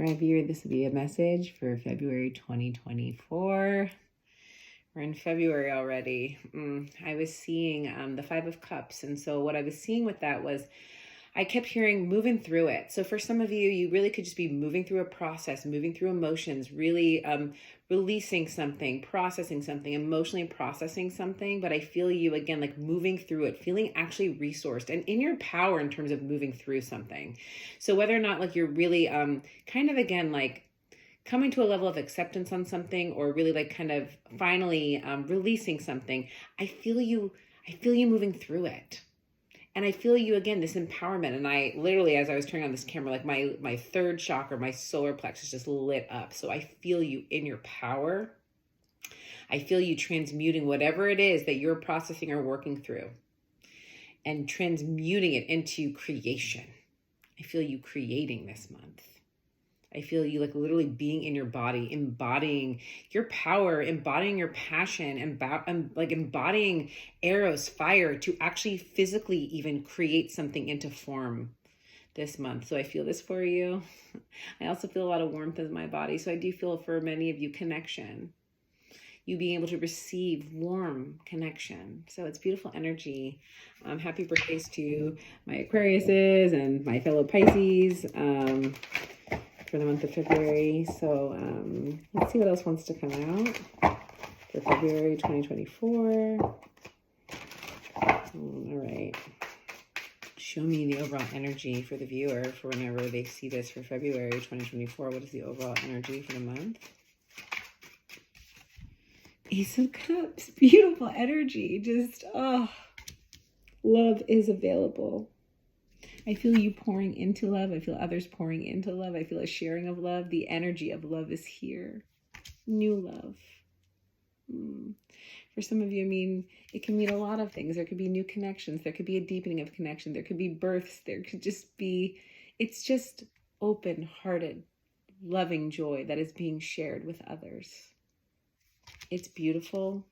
All right, viewer, this will be a message for February 2024. We're in February already. I was seeing the Five of Cups. And so what I was seeing with that was I kept hearing moving through it. So for some of you, you really could just be moving through a process, moving through emotions, really releasing something, processing something, emotionally processing something. But I feel you, again, like moving through it, feeling actually resourced and in your power in terms of moving through something. So whether or not like you're really kind of, again, like coming to a level of acceptance on something, or really like kind of finally releasing something, I feel you moving through it. And I feel you, again, this empowerment. And I literally, as I was turning on this camera, like my third chakra, my solar plexus just lit up. So I feel you in your power. I feel you transmuting whatever it is that you're processing or working through and transmuting it into creation. I feel you creating this month. I feel you like literally being in your body, embodying your power, embodying your passion, embodying Eros, fire, to actually physically even create something into form this month. So I feel this for you. I also feel a lot of warmth in my body. So I do feel for many of you connection. You being able to receive warm connection. So it's beautiful energy. Happy birthdays to my Aquariuses and my fellow Pisces. For the month of February. So let's see what else wants to come out for February 2024. All right. Show me the overall energy for the viewer for whenever they see this for February 2024. What is the overall energy for the month? Ace of Cups. Beautiful energy. Just, love is available. I feel you pouring into love. I feel others pouring into love. I feel a sharing of love. The energy of love is here. New love. For some of you, I mean, it can mean a lot of things. There could be new connections. There could be a deepening of connection. There could be births. There could just be, it's just open-hearted, loving joy that is being shared with others. It's beautiful.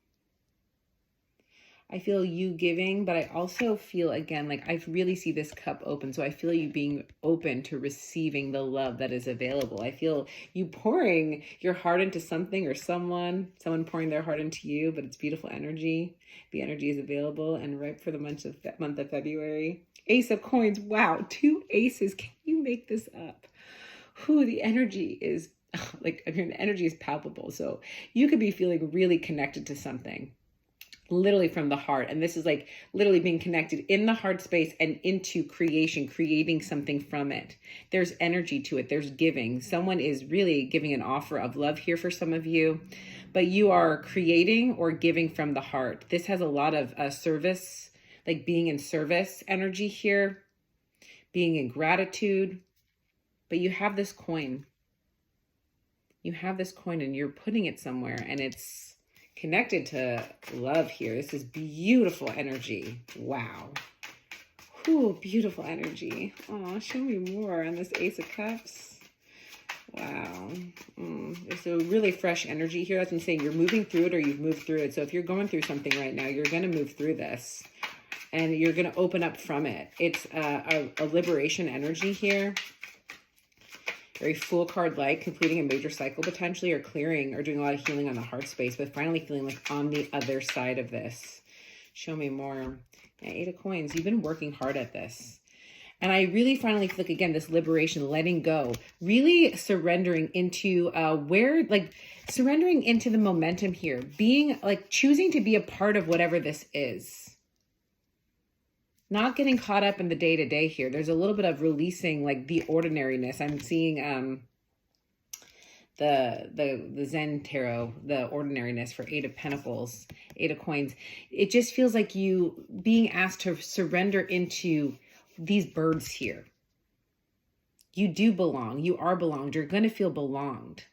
I feel you giving, but I also feel, again, like I really see this cup open. So I feel you being open to receiving the love that is available. I feel you pouring your heart into something or someone pouring their heart into you, but it's beautiful energy. The energy is available and ripe for the month of February. Ace of Coins. Wow. 2 aces. Can you make this up? The energy is like, I mean, the energy is palpable. So you could be feeling really connected to something. Literally from the heart. And this is like literally being connected in the heart space and into creation, creating something from it. There's energy to it. There's giving. Someone is really giving an offer of love here for some of you, but you are creating or giving from the heart. This has a lot of service, like being in service energy here, being in gratitude. But you have this coin. You have this coin and you're putting it somewhere, and it's connected to love here. This is beautiful energy. Wow. Beautiful energy. Oh, show me more on this Ace of Cups. Wow. There's a really fresh energy here. That's what I'm saying. You're moving through it, or you've moved through it. So if you're going through something right now, you're going to move through this and you're going to open up from it. It's a liberation energy here. Very Fool card-like, completing a major cycle potentially, or clearing or doing a lot of healing on the heart space, but finally feeling like on the other side of this. Show me more. Yeah, 8 of Coins. You've been working hard at this. And I really finally feel like, again, this liberation, letting go, really surrendering into surrendering into the momentum here, being like choosing to be a part of whatever this is. Not getting caught up in the day-to-day here. There's a little bit of releasing like the ordinariness. I'm seeing the Zen Tarot, the ordinariness for 8 of Pentacles, 8 of Coins. It just feels like you being asked to surrender into these birds here. You do belong. You are belonged. You're going to feel belonged.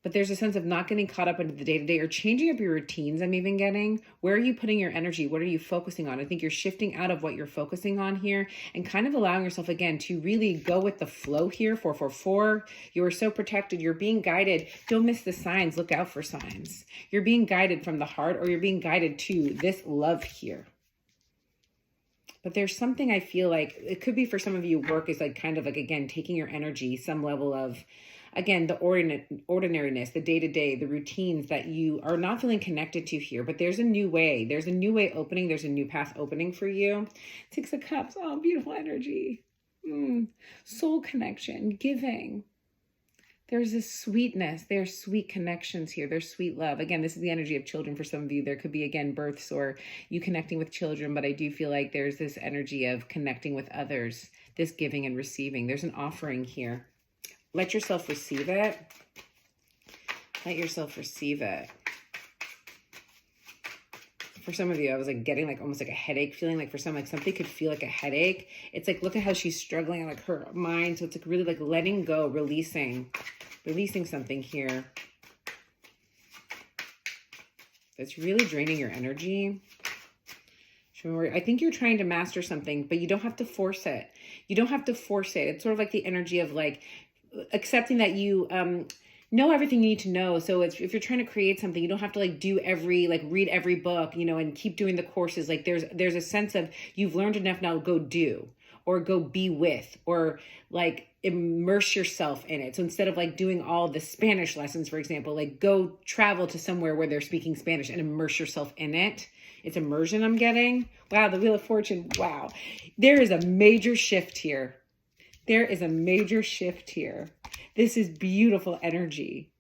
But there's a sense of not getting caught up into the day-to-day or changing up your routines. I'm even getting, where are you putting your energy? What are you focusing on? I think you're shifting out of what you're focusing on here and kind of allowing yourself, again, to really go with the flow here. 444, you are so protected. You're being guided. Don't miss the signs. Look out for signs. You're being guided from the heart, or you're being guided to this love here. But there's something I feel like it could be for some of you, work is like kind of like, again, taking your energy, some level of, again, the ordinariness, the day-to-day, the routines that you are not feeling connected to here. But there's a new way. There's a new way opening. There's a new path opening for you. Six of Cups. Oh, beautiful energy. Soul connection, giving. There's this sweetness. There's sweet connections here. There's sweet love. Again, this is the energy of children for some of you. There could be, again, births or you connecting with children, but I do feel like there's this energy of connecting with others, this giving and receiving. There's an offering here. Let yourself receive it. Let yourself receive it. For some of you, I was like getting like almost like a headache feeling, like for some, like something could feel like a headache. It's like, look at how she's struggling, like her mind. So it's like really like letting go, releasing something here. That's really draining your energy. I think you're trying to master something, but you don't have to force it. You don't have to force it. It's sort of like the energy of like accepting that you, know everything you need to know. So it's, if you're trying to create something, you don't have to like do every, like read every book, you know, and keep doing the courses. Like there's a sense of you've learned enough now, go do, or go be with, or like immerse yourself in it. So instead of like doing all the Spanish lessons, for example, like go travel to somewhere where they're speaking Spanish and immerse yourself in it. It's immersion I'm getting. Wow, the Wheel of Fortune. Wow. There is a major shift here. There is a major shift here. This is beautiful energy.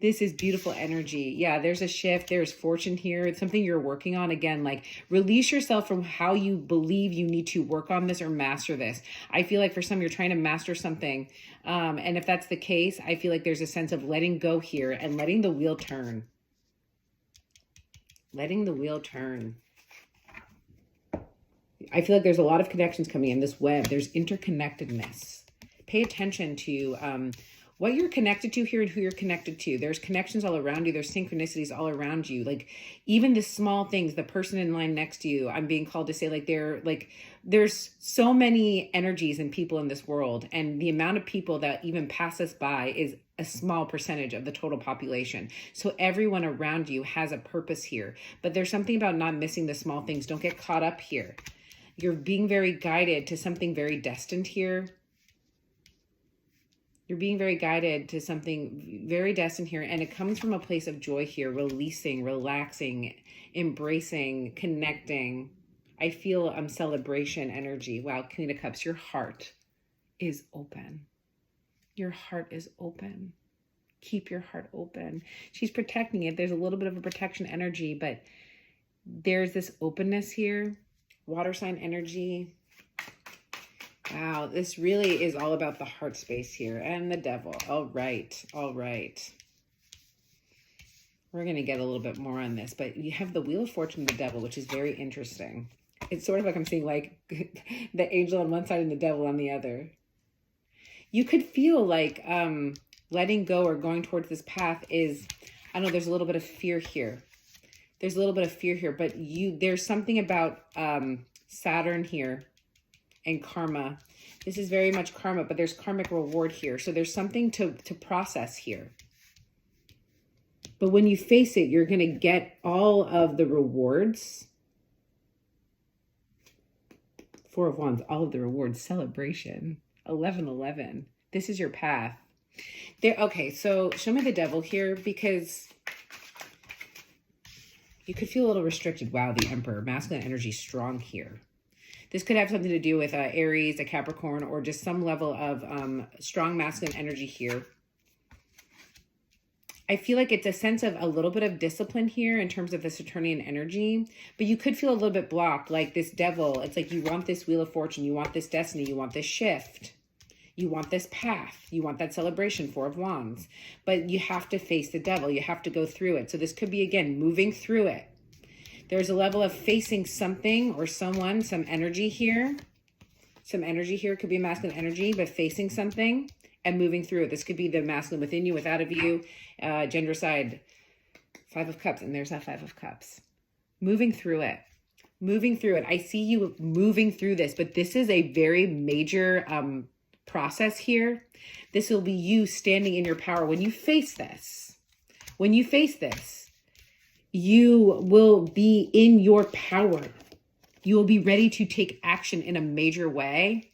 This is beautiful energy. Yeah, there's a shift. There's fortune here. It's something you're working on. Again, like release yourself from how you believe you need to work on this or master this. I feel like for some, you're trying to master something. And if that's the case, I feel like there's a sense of letting go here and letting the wheel turn. Letting the wheel turn. I feel like there's a lot of connections coming in this web. There's interconnectedness. Pay attention to what you're connected to here and who you're connected to. There's connections all around you. There's synchronicities all around you. Like even the small things, the person in line next to you, I'm being called to say like there's so many energies and people in this world. And the amount of people that even pass us by is a small percentage of the total population. So everyone around you has a purpose here. But there's something about not missing the small things. Don't get caught up here. You're being very guided to something very destined here. You're being very guided to something very destined here. And it comes from a place of joy here, releasing, relaxing, embracing, connecting. I feel celebration energy. Wow, Queen of Cups, your heart is open. Your heart is open. Keep your heart open. She's protecting it. There's a little bit of a protection energy, but there's this openness here. Water sign energy. Wow, this really is all about the heart space here and the devil. All right, all right. We're going to get a little bit more on this, but you have the Wheel of Fortune and the devil, which is very interesting. It's sort of like I'm seeing like the angel on one side and the devil on the other. You could feel like letting go or going towards this path is, I don't know, there's a little bit of fear here. There's a little bit of fear here, but there's something about Saturn here and karma. This is very much karma, but there's karmic reward here. So there's something to process here. But when you face it, you're going to get all of the rewards. Four of Wands, all of the rewards, celebration. 1111. This is your path. There. Okay, so show me the devil here because you could feel a little restricted. Wow, the Emperor, masculine energy strong here. This could have something to do with Aries, a Capricorn, or just some level of strong masculine energy here. I feel like it's a sense of a little bit of discipline here in terms of the Saturnian energy, but you could feel a little bit blocked, like this devil. It's like you want this Wheel of Fortune, you want this destiny, you want this shift, you want this path, you want that celebration, Four of Wands, but you have to face the devil. You have to go through it. So this could be, again, moving through it. There's a level of facing something or someone, some energy here. Some energy here could be masculine energy, but facing something and moving through it. This could be the masculine within you, without of you, gender side, Five of Cups, and there's that Five of Cups. Moving through it. Moving through it. I see you moving through this, but this is a very major process here. This will be you standing in your power. When you face this, you will be in your power. You will be ready to take action in a major way.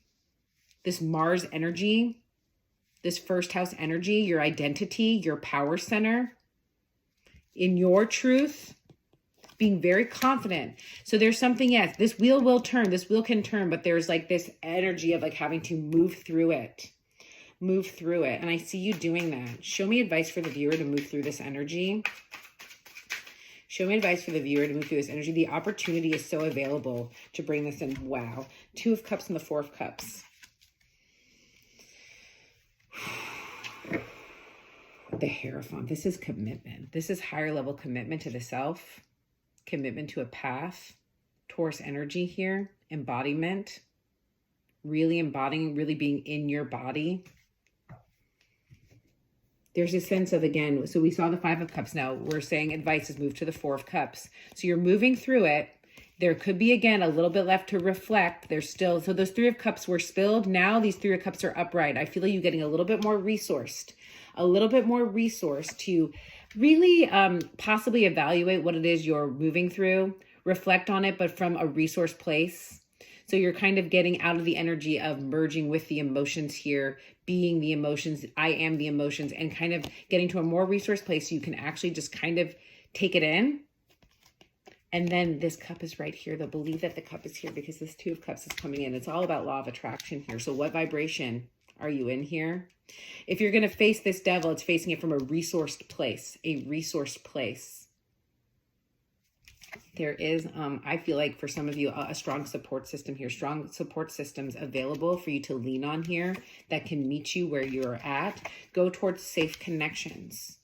This Mars energy, this first house energy, your identity, your power center, in your truth, being very confident. So there's something, yes, this wheel will turn, this wheel can turn, but there's like this energy of like having to move through it. Move through it. And I see you doing that. Show me advice for the viewer to move through this energy. Show me advice for the viewer to move through this energy. The opportunity is so available to bring this in. Wow. 2 of Cups and the 4 of Cups. The Hierophant. This is commitment. This is higher level commitment to the self. Commitment to a path. Taurus energy here. Embodiment. Really embodying, really being in your body. There's a sense of, again, so we saw the 5 of Cups. Now we're saying advice is moved to the 4 of Cups. So you're moving through it. There could be, again, a little bit left to reflect. There's still, so those 3 of Cups were spilled. Now these 3 of Cups are upright. I feel like you're getting a little bit more resourced, to really possibly evaluate what it is you're moving through, reflect on it, but from a resource place. So you're kind of getting out of the energy of merging with the emotions here, being the emotions, I am the emotions, and kind of getting to a more resource place so you can actually just kind of take it in. And then this cup is right here. They'll believe that the cup is here because this 2 of Cups is coming in. It's all about law of attraction here. So what vibration are you in here? If you're going to face this devil, it's facing it from a resourced place, There is, I feel like for some of you, a strong support system here, strong support systems available for you to lean on here that can meet you where you're at. Go towards safe connections.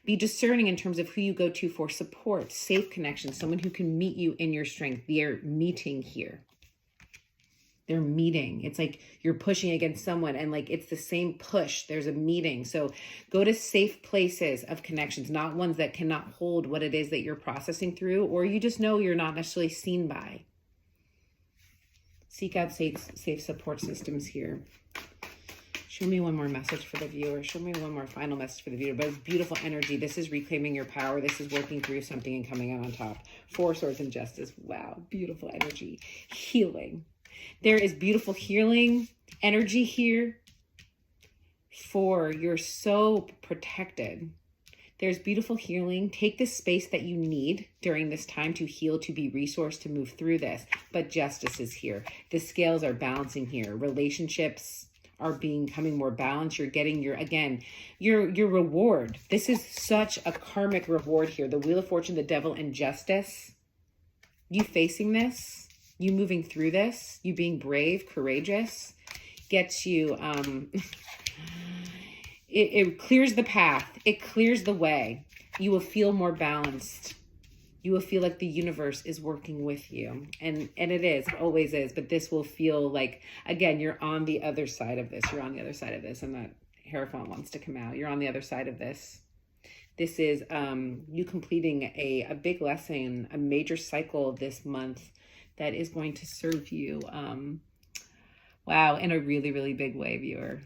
Be discerning in terms of who you go to for support, safe connections, someone who can meet you in your strength. They're meeting here. They're meeting. It's like you're pushing against someone and like it's the same push. There's a meeting. So go to safe places of connections, not ones that cannot hold what it is that you're processing through, or you just know you're not necessarily seen by. Seek out safe support systems here. Show me one more message for the viewer. Show me one more final message for the viewer. But it's beautiful energy. This is reclaiming your power. This is working through something and coming out on top. 4 Swords and Justice. Wow. Beautiful energy. Healing. There is beautiful healing energy here. 4, you're so protected. There's beautiful healing. Take the space that you need during this time to heal, to be resourced, to move through this. But justice is here. The scales are balancing here. Relationships are becoming more balanced. You're getting your reward. This is such a karmic reward here. The Wheel of Fortune, the Devil, and Justice. You facing this, you moving through this, you being brave, courageous, gets you, it clears the path. It clears the way. You will feel more balanced. You will feel like the universe is working with you. And it is, it always is. But this will feel like, again, you're on the other side of this. You're on the other side of this. And that Hierophant wants to come out. You're on the other side of this. This is you completing a big lesson, a major cycle this month that is going to serve you, wow, in a really, really big way, viewer.